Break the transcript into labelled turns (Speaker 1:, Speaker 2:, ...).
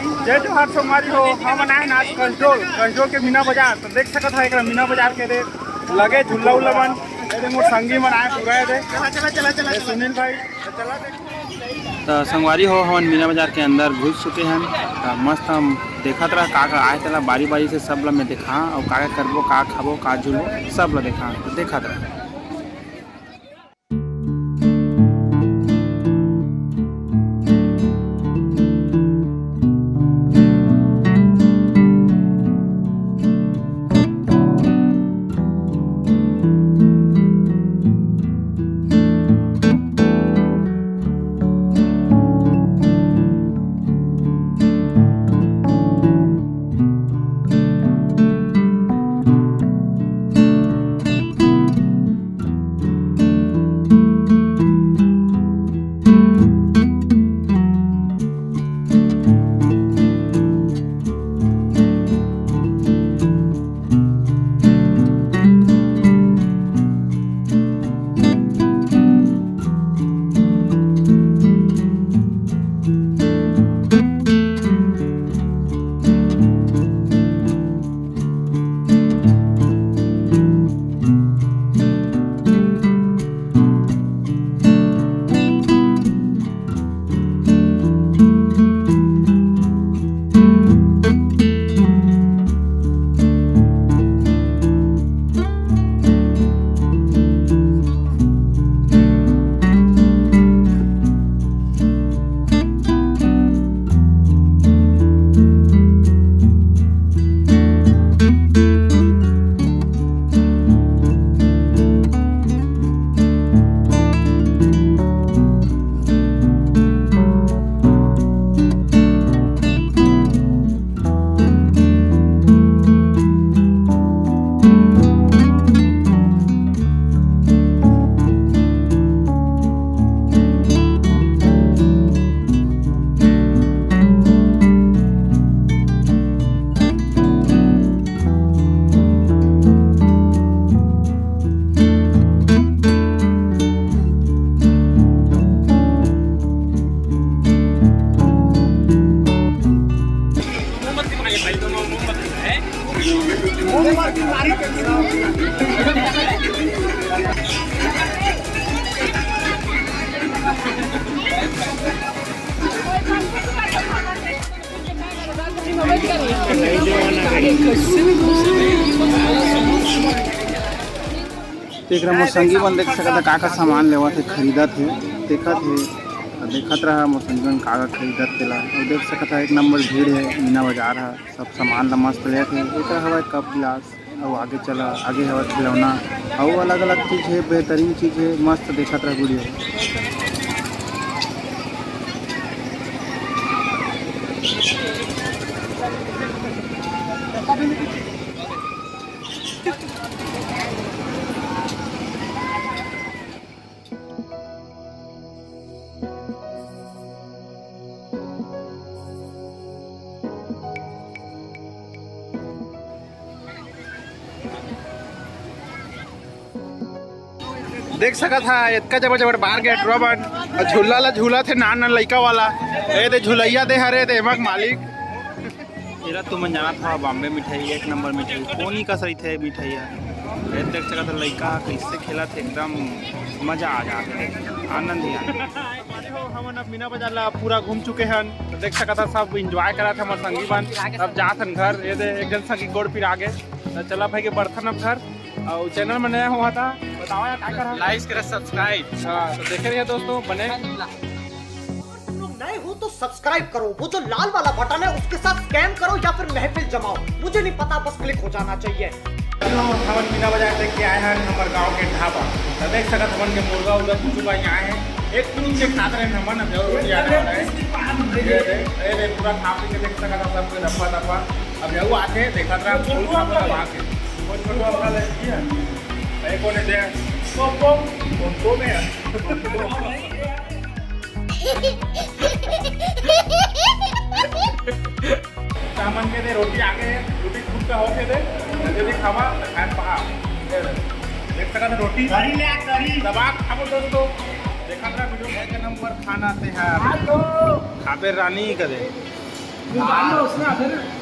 Speaker 1: जय जोहार सोमवारी हो हम आए आज कंट्रोल के मीना बाजार तो देख सकत है एक मीना बाजार के दे लगे झूला उल्ला मन मोर संगी मन आए पूरा दे चला सुनील भाई चला
Speaker 2: तो संगवारी हो हम मीना बाजार के अंदर घुस चुके हैं। मस्त हम देखत रहा का आए तला बारी बारी से सब ला मैं देखा और का करबो का खाबो का झूलो सब ला देखा देखत रहा। एक मोसंगी बन देख सकता का सामान लेवा थे खरीदा थे देखत रहा मोसंगी बन का खरीदत तेला और देख सकता एक नंबर भीड़ है मीना बाजार है सब सामान ला मस्त ले थे एक हवा कप गिलास और आगे चला आगे हवा खिलौना और अलग अलग चीज़ है बेहतरीन चीज़ है मस्त देखत रहा वीडियो।
Speaker 1: देख सकत था इतना जबर बाहर गेट रोबन और झूला ला झूला थे नान लड़का वाला ए दे झुलैया दे हरे दे मग मालिक
Speaker 2: तेरा तो मन जाना था बॉम्बे मिठाई एक नंबर मिठाई कोनी का सही थे मिठाई देख सकता था लड़का कैसे खेला थे एकदम मजा आ जाते आनंद ही
Speaker 1: हम अब मीना बाजार ला पूरा घूम चुके हैं तो देख सकता था सब इंजॉय करा था हमारे संगी बन अब जाथन घर ये दे एक जन संगी गोड़ फिर आगे तो चला भाई के बर्तन अब घर और चैनल में नया हुआ था बताओ यार क्या करा
Speaker 2: लाइक करा सब्सक्राइब।
Speaker 1: हाँ तो देखे रहिए दोस्तों बने
Speaker 3: नए हो तो सब्सक्राइब करो वो जो लाल वाला बटन है उसके साथ स्कैम करो या फिर महफिल जमाओ मुझे नहीं पता बस क्लिक हो जाना चाहिए।
Speaker 1: हम मीना बाजार देख के आए हैं हमारे गांव के ढाबा तो देख सकत हमन के मुर्गा उर्गा कुछ भाई आए हैं एक पूछ के खाते रहे हमन अब जरूर जाना है ये पूरा खा पी के देख सकत सब कोई दफा दफा अब जरूर आके देखत रहा फूल खाबो दबा के बहुत छोटा वाला ले दिया एक कोने दे को में सामान के दे रोटी आगे रोटी खुद का होके दे जल्दी खावा खान पहा देख सकते रोटी दबा खाबो दोस्तों देखा था वीडियो के नंबर खाना से है खाबे रानी करे
Speaker 4: उसने